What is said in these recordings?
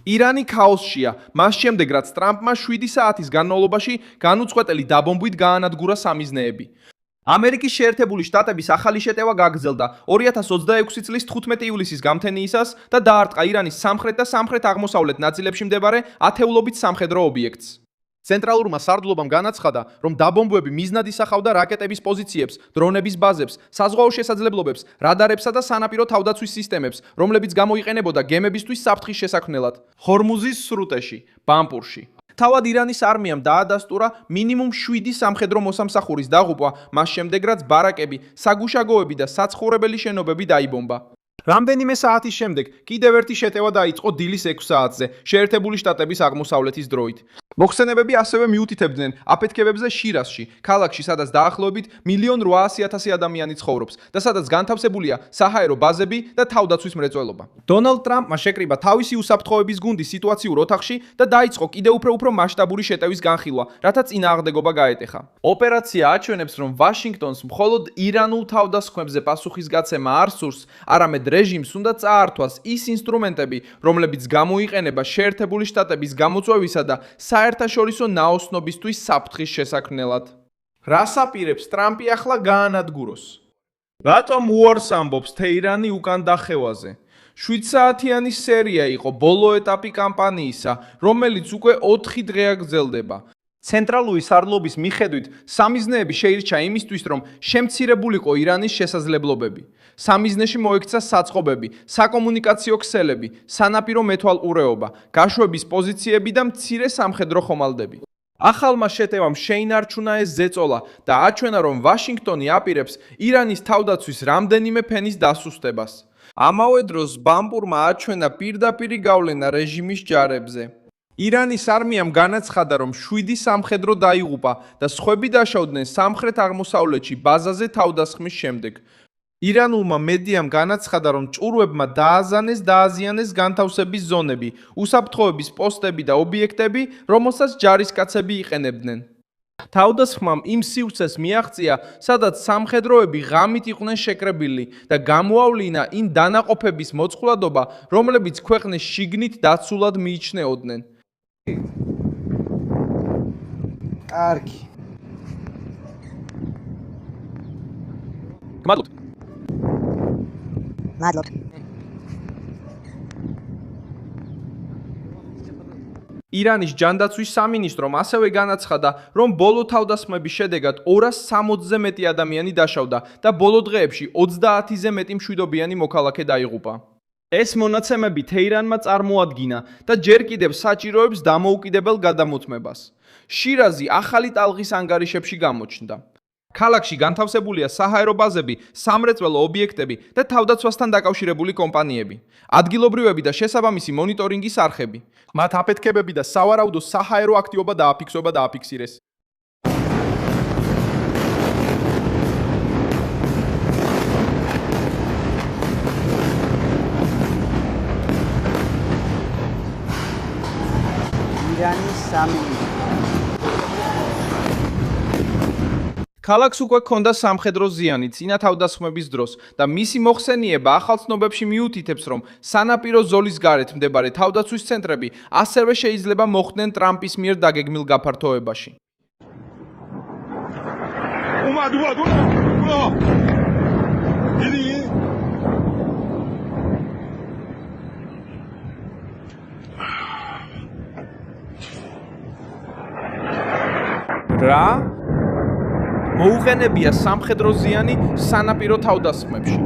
ირანი ქაოსშია, მას შემდეგ რაც ტრამპმა 7 საათის განმავლობაში განუწყვეტელი დაბომბვით გაანადგურა სამიზნეები. ამერიკის შეერთებული შტატების ახალი შეტევა გაგრძელდა 2026 წლის 15 ივლისის გამთენიისას და დაარტყა ირანის სამხრეთ და სამხრეთ-აღმოსავლეთ ნაწილებში მდებარე ათეულობით სამხედრო ობიექტს. ცენტრალურმა სარდლობამ განაცხადა, რომ დაბომბვები მიზნად ისახავდა რაკეტების პოზიციებს, დრონების ბაზებს, საზღვაო შესაძლებლობებს, რადარებსა და სანაპირო თავდაცვის სისტემებს, რომლებიც გამოიყენებოდა გემებისთვის საფრთხის შესაქმნელად. ჰორმუზის სრუტეში, ბამპურში. თავად ირანის არმიამ დაადასტურა მინიმუმ 7 სამხედრო მოსამსახურის დაღუპვა, მას შემდეგ რაც ბარაკები, საგუშაგოები და საცხოვრებელი შენობები დაიბომბა. რამდენიმე საათის შემდეგ კიდევ ერთი შეტევა დაიწყო დილის 6 საათზე, შეერთებული შტატების აღმოსავლეთის დროით. მოხსენებები ასევე მიუთითებდნენ აფეთქებებზე შირაზში, ქალაქში, სადაც დაახლოებით 1.8 მილიონი ადამიანი ცხოვრობს და სადაც განთავსებულია საჰაერო ბაზები და თავდაცვის მრეწველობა. დონალდ ტრამპმა შეკრიბა თავისი უსაფრთხოების გუნდი სიტუაციურ ოთახში და დაიწყო კიდევ უფრო მასშტაბური შეტევის განხილვა, რათა წინააღმდეგობა გაეტეხა. ოპერაცია აჩვენებს, რომ ვაშინგტონს მხოლოდ ირანულ თავდასხმებზე პასუხისგაცემა არ სურს, არამედ რეჟიმს უნდა წაართვას ის ინსტრუმენტები, რომლებიც გამოიყენება შეერთებული შტატების გამოწვევისა და საერთაშორისო ნაოსნობისთვის საფრთხის შესაქმნელად. რას აპირებს ტრამპი ახლა გაანადგუროს? რატომ უარს ამბობს თეირანი უკან დახევაზე? 7 საათიანი სერია იყო ბოლო ეტაპი კამპანიისა, რომელიც უკვე 4 დღეა გრძელდება. ცენტრალური სარდლობის მიხედვით, სამიზნეები შეირჩა იმისთვის, რომ შემცირებულიყო ირანის შესაძლებლობები. სამიზნეში მოექცა საწყობები, საკომუნიკაციო ქსელები, სანაპირო მეთვალყურეობა, გაშვების პოზიციები და მცირე სამხედრო ხომალდები. ახალმა შეტევამ შეინარჩუნა ეს ზეწოლა და აჩვენა, რომ ვაშინგტონი აპირებს ირანის თავდაცვის რამდენიმე ფენის დასუსტებას. ამავე დროს ბამპურმა აჩვენა პირდაპირი გავლენა რეჟიმის ჯარებზე. ირანის არმიამ განაცხადა, რომ 7 სამხედრო დაიღუპა და სხვები დაშავდნენ სამხრეთ-აღმოსავლეთში ბაზაზე თავდასხმის შემდეგ. ირანულმა მედიამ განაცხადა, რომ ჭურვებმა დააზიანეს განთავსების ზონები, უსაფრთხოების პოსტები და ობიექტები, რომელსაც ჯარისკაცები იყენებდნენ. თავდასხმამ იმ სივრცეს მიაღწია, სადაც სამხედროები ღამით იყვნენ შეკრებილი და გამოავლინა იმ დანაყოფების მოწყვლადობა, რომლებიც ქვეყნის შიგნით დაცულად მიიჩნეოდნენ. კარგი. მადლობთ. ირანის ჯანდაცვის სამინისტრომ ასევე განაცხადა, რომ ბოლო თავდასხმების შედეგად 260-ზე მეტი ადამიანი დაშავდა და ბოლო დღეებში 30-ზე მეტი მშვიდობიანი მოქალაქე დაიღუპა. ეს მონაცემები თეირანმა წარმოადგინა და ჯერ კიდევ საჭიროებს დამოუკიდებელ გადამოწმებას. შირაზი ახალი ტალღის ანგარიშებში გამოჩნდა. ქალაქში განთავსებულია საჰაერო ბაზები, სამრეწველო ობიექტები და თავდაცვასთან დაკავშირებული კომპანიები. ადგილობრივები და შესაბამისი მონიტორინგის არხები. მათ აფეთქებები და სავარაუდო საჰაერო აქტივობა დააფიქსირეს. ირანის სამინისტრო. ქალაქს უკვე ჰქონდა სამხედრო ზიანი წინა თავდასხმების დროს და მისი მოხსენიება ახალ ცნობებში მიუთითებს, რომ სანაპირო ზოლის გარეთ მდებარე თავდაცვის ცენტრები ასევე შეიძლება მოხვდნენ ტრამპის მიერ დაგეგმილ გაფართოებაში. რა? მოუყენებია სამხედრო ზიანი სანაპირო თავდასხმებში.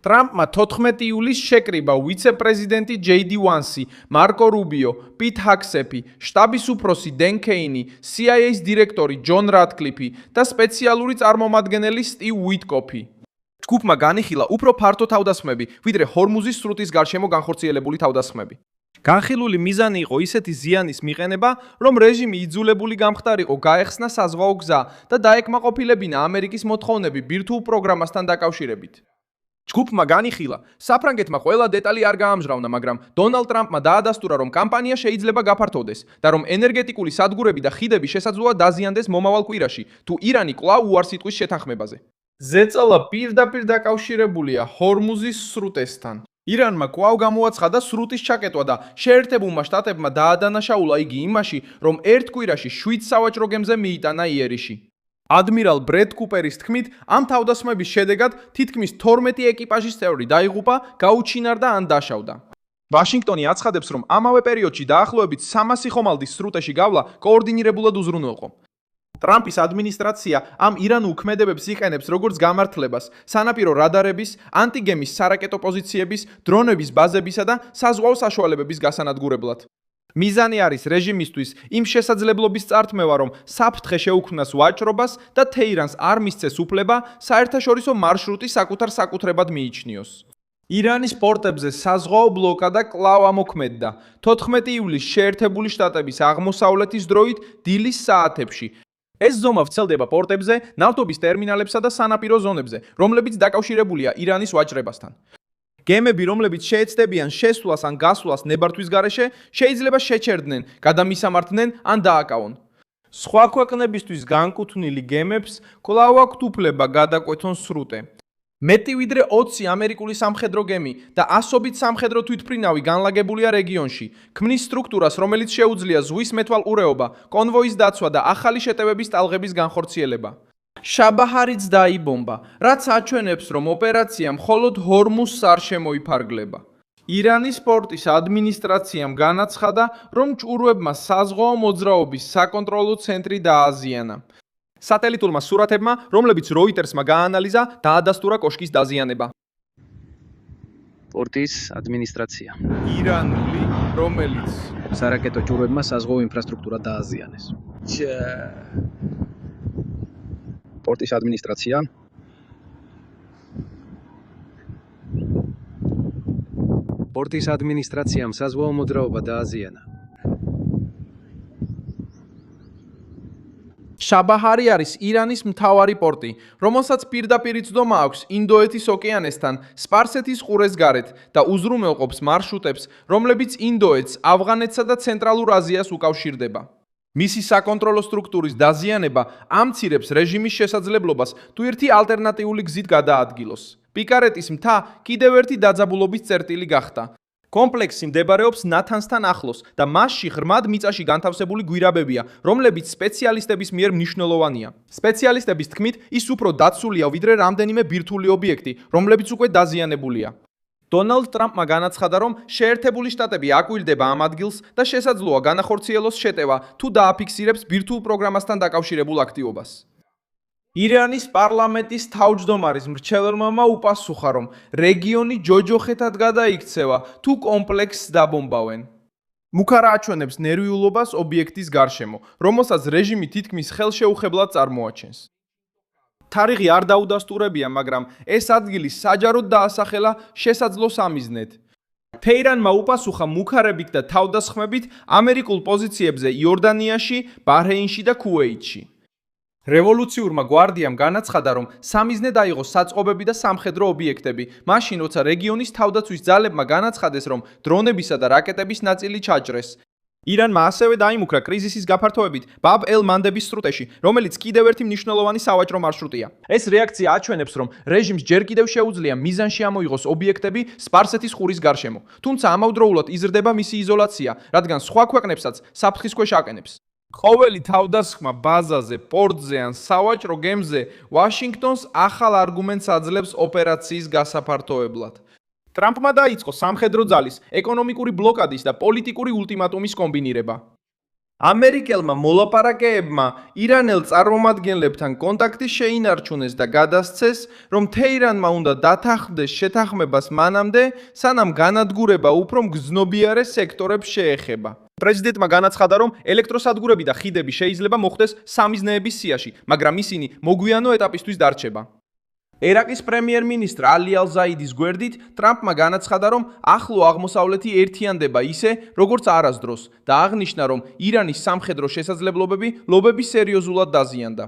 ტრამპმა 14 ივლისს შეკრიბა ვიცე-პრეზიდენტი ჯეიდი ვანსი, მარკო რუბიო, პიტ ჰაქსეფი, შტაბის უფროსი დენ კეინი, CIA-ის დირექტორი ჯონ რატკლიფი და სპეციალური წარმომადგენელი სტივ უიტკოფი. ჯგუფმა განიხილა უფრო ფართო თავდასხმები, ვიდრე ჰორმუზის სრუტის გარშემო განხორციელებული თავდასხმები. განხილული მიზანი იყო ისეთი ზიანის მიყენება, რომ რეჟიმი იძულებული გამხდარიყო გაეხსნა საზღვაო გზა და დაეკმაყოფილებინა ამერიკის მოთხოვნები ბირთვულ პროგრამასთან დაკავშირებით. ჯგუფმა განიხილა, საფრანგეთმა ყველა დეტალი არ გაამჟღავნა, მაგრამ დონალდ ტრამპმა დაადასტურა, რომ კამპანია შეიძლება გაფართოვდეს და რომ ენერგეტიკული სადგურები და ხიდები შესაძლოა დაზიანდეს მომავალ კვირაში, თუ ირანი კვლავ უარს იტყვის შეთანხმებაზე. ზეწოლა პირდაპირ დაკავშირებულია ჰორმუზის სრუტესთან. ირანმა კვლავ გამოაცხადა სრუტის ჩაკეტვა და შეერთებულმა შტატებმა დაადანაშაულა იგი იმაში, რომ ერთ კვირაში 7 სავაჭრო გემზე მიიტანა იერიში. ადმირალ ბრედ კუპერის თქმით, ამ თავდასხმების შედეგად თითქმის 12 ეკიპაჟის წევრი დაიღუპა, გაუჩინარდა ან დაშავდა. ვაშინგტონი აცხადებს, რომ ამავე პერიოდში დაახლოებით 300 ხომალდის სრუტეში გავლა კოორდინირებულად უზრუნველყო. ტრამპის ადმინისტრაცია ამ ირანულ ქმედებებს იყენებს როგორც გამართლებას, სანაპირო რადარების, ანტიგემის სარაკეტო პოზიციების, დრონების ბაზებისა და საზღვაო საშუალებების გასანადგურებლად. მიზანი არის რეჟიმისთვის იმ შესაძლებლობის წართმევა, რომ საფრთხე შეუქმნას ვაჭრობას და თეირანს არ მისცეს უფლება საერთაშორისო მარშრუტი საკუთარ საკუთრებად მიიჩნიოს. ირანის პორტებზე საზღვაო ბლოკადა კვლავ ამოქმედდა. 14 ივლისს შეერთებული შტატების აღმოსავლეთის დროით დილის საათებში. ეს ზომა ვრცელდება პორტებზე, ნავთობის ტერმინალებსა და სანაპირო ზონებზე, რომლებიც დაკავშირებულია ირანის ვაჭრებასთან. გემები, რომლებიც შეეცდებიან შესვლას ან გასვლას ნებართვის გარეშე, შეიძლება შეჩერდნენ, გადამისამართნენ ან დააკავონ. სხვა ქვეყნებისთვის განკუთვნილი გემებს კვლავ აქვთ უფლება გადაკვეთონ სრუტე. მეტი ვიდრე 20 ამერიკული სამხედრო გემი და ასობით სამხედრო თვითმფრინავი განლაგებულია რეგიონში, ქმნის სტრუქტურას, რომელიც შეუძლია ზღვის მეთვალყურეობა, კონვოის დაცვა და ახალი შეტევების ტალღების განხორციელება. შაბაჰარიც დაიბომბა, რაც აჩვენებს, რომ ოპერაცია მხოლოდ ჰორმუზს არ შემოიფარგლება. ირანის პორტის ადმინისტრაციამ განაცხადა, რომ ჭურვებმა საზღვაო მოძრაობის საკონტროლო ცენტრი დააზიანა. სატელიტურმა სურათებმა, რომლებიც როიტერსმა გაანალიზა, დაადასტურა კოშკის დაზიანება. პორტის ადმინისტრაცია. ირანული, რომელიც სარაკეტო ჭურვებმა საზღვაო ინფრასტრუქტურა დააზიანეს. პორტის ადმინისტრაცია. პორტის ადმინისტრაციამ საზღვაო მოძრაობა დააზიანა. შაბაჰარი არის ირანის მთავარი პორტი, რომელსაც პირდაპირ იცდომა აქვს ინდოეთის ოკეანესთან, სპარსეთის ყურეს გარეთ და უზრუნველყოფს მარშრუტებს, რომლებიც ინდოეთს, ავღანეთსა და ცენტრალურ აზიას უკავშირდება. მისი საკონტროლო სტრუქტურის დაზიანება ამცირებს რეჟიმის შესაძლებლობას თუ ერთი ალტერნატიული გზით გადაადგილოს. პიკარეტის მთა კიდევ ერთი დაძაბულობის წერტილი გახდა. კომპლექსი მდებარეობს ნათანსთან ახლოს და მასში ღრმად მიწაში განთავსებული გვირაბებია, რომლებიც სპეციალისტების მიერ მნიშვნელოვანია. სპეციალისტების თქმით, ის უფრო დაცულია ვიდრე რამდენიმე ბირთვული ობიექტი, რომლებიც უკვე დაზიანებულია. დონალდ ტრამპმა განაცხადა, რომ შეერთებული შტატები აკვირდება ამ ადგილს და შესაძლოა განახორციელოს შეტევა, თუ დააფიქსირებს ბირთვულ პროგრამასთან დაკავშირებულ აქტივობას. ირანის პარლამენტის თავმჯდომარის მრჩეველმა უპასუხა, რომ რეგიონი ჯოჯოხეთად გადაიქცევა, თუ კომპლექსს დაბომბავენ. მუქარა აჩვენებს ნერვიულობას ობიექტის გარშემო, რომელსაც რეჟიმი თითქმის ხელშეუხებლად წარმოაჩენს. თარიღი არ დაუდასტურებია, მაგრამ ეს ადგილი საჯაროდ დაასახელა შესაძლო სამიზნედ. თეირანმა უპასუხა მუქარებით და თავდასხმებით ამერიკულ პოზიციებზე იორდანიაში, ბაჰრეინში და ქუვეითში. რევოლუციურმა გვარდიამ განაცხადა, რომ სამიზნედ აიღო საწყობები და სამხედრო ობიექტები, მაშინ როცა რეგიონის თავდაცვის ძალებმა განაცხადეს, რომ დრონებისა და რაკეტების ნაწილი ჩაჭრეს. ირანმა ასევე დაიმუქრა კრიზისის გაფართოებით ბაბ-ელ-მანდების სრუტეში, რომელიც კიდევ ერთი მნიშვნელოვანი სავაჭრო მარშრუტია. ეს რეაქცია აჩვენებს, რომ რეჟიმს ჯერ კიდევ შეუძლია მიზანში ამოიღოს ობიექტები სპარსეთის ყურის გარშემო, თუმცა ამავდროულად იზრდება მისი იზოლაცია, რადგან სხვა ქვეყნებსაც საფრთხის ქვეშ აყენებს. ყოველი თავდასხმა ბაზაზე, პორტზე ან სავაჭრო გემზე ვაშინგტონს ახალ არგუმენტს აძლევს ოპერაციის გასაფართოებლად. ტრამპმა დაიწყო სამხედრო ძალის, ეკონომიკური ბლოკადის და პოლიტიკური ულტიმატუმის კომბინირება. ამერიკელმა მოლაპარაკეებმა ირანელ წარმომადგენლებთან კონტაქტი შეინარჩუნეს და გადასცეს, რომ თეირანმა უნდა დათანხმდეს შეთანხმებას მანამდე, სანამ განადგურება უფრო მგრძნობიარე სექტორებს შეეხება. პრეზიდენტმა განაცხადა, რომ ელექტროსადგურები და ხიდები შეიძლება მოხდეს სამიზნეების სიაში, მაგრამ ისინი მოგვიანო ეტაპისთვის დარჩება. ერაყის პრემიერ-მინისტრ ალი ალ-ზაიდის გვერდით ტრამპმა განაცხადა, რომ ახლო აღმოსავლეთი ერთიანდება ისე, როგორც არასდროს და აღნიშნა, რომ ირანის სამხედრო შესაძლებლობები ლობების სერიოზულად დაზიანდა.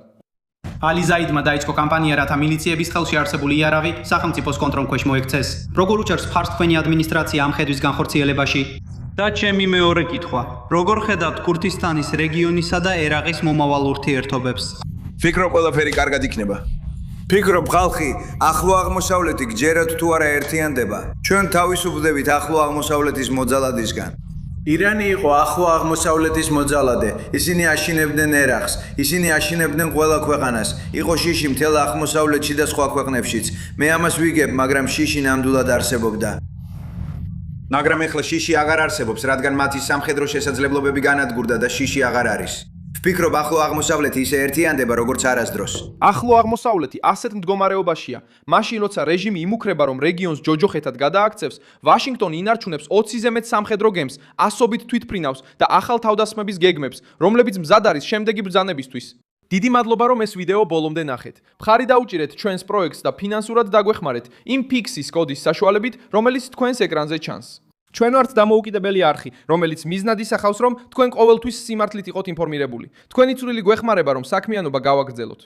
ალი ზაიდმა დაიწყო კამპანია, რათა მილიციების ხელში არსებული იარაღი სახელმწიფოს კონტროლ ქვეშ მოექცეს. როგორ უჭერს მხარს თქვენი ადმინისტრაცია ამ ხედვის განხორციელებაში? და ჩემი მეორე კითხვა. როგორ ხედავთ ქურთისტანის რეგიონისა და ერაყის მომავალ ურთიერთობებს? ვფიქრობ, ყველაფერი კარგად იქნება. ფიქრობ ხალხი, ახლო აღმოსავლეთი გჯერათ თუ არა ერთიანდება. ჩვენ თავისუფლდებით ახლო აღმოსავლეთის მოძალადისგან. ირანი იყო ახლო აღმოსავლეთის მოძალადე. ისინი აშინებდნენ ერაყს, ისინი აშინებდნენ ყველა ქვეყანას. იყო შიში მთელ აღმოსავლეთში და სხვა ქვეყნებშიც. მე ამას ვიგებ, მაგრამ შიში ნამდვილად არსებობდა. მაგრამ ეხლა შიში აღარ არსებობს, რადგან მათი სამხედრო შესაძლებლობები განადგურდა და შიში აღარ არის. ვფიქრობ, ახლო აღმოსავლეთი ისე ერთიანდება, როგორც არასდროს. ახლო აღმოსავლეთი ასეთ მდგომარეობაშია. მაშინ, როცა რეჟიმი იმუქრება, რომ რეგიონს ჯოჯოხეთად გადააქცევს, ვაშინგტონი ინარჩუნებს 20-ზე მეტ სამხედრო გემს, ასობით თვითმფრინავს და ახალ თავდასხმების გეგმებს, რომლებიც მზად არის შემდეგი ბრძანებისთვის. დიდი მადლობა, რომ ეს ვიდეო ბოლომდე ნახეთ. მხარი დაუჭირეთ ჩვენს პროექტს და ფინანსურად დაგვეხმარეთ იმ ფიქსის კოდის საშუალებით, რომელიც თქვენს ეკრანზე ჩანს. ჩვენ ვართ დამოუკიდებელი არხი, რომელიც მიზნად ისახავს, რომ თქვენ ყოველთვის სიმართლით იყოთ ინფორმირებული. თქვენი წვლილი გვეხმარება, რომ საქმიანობა გავაგრძელოთ.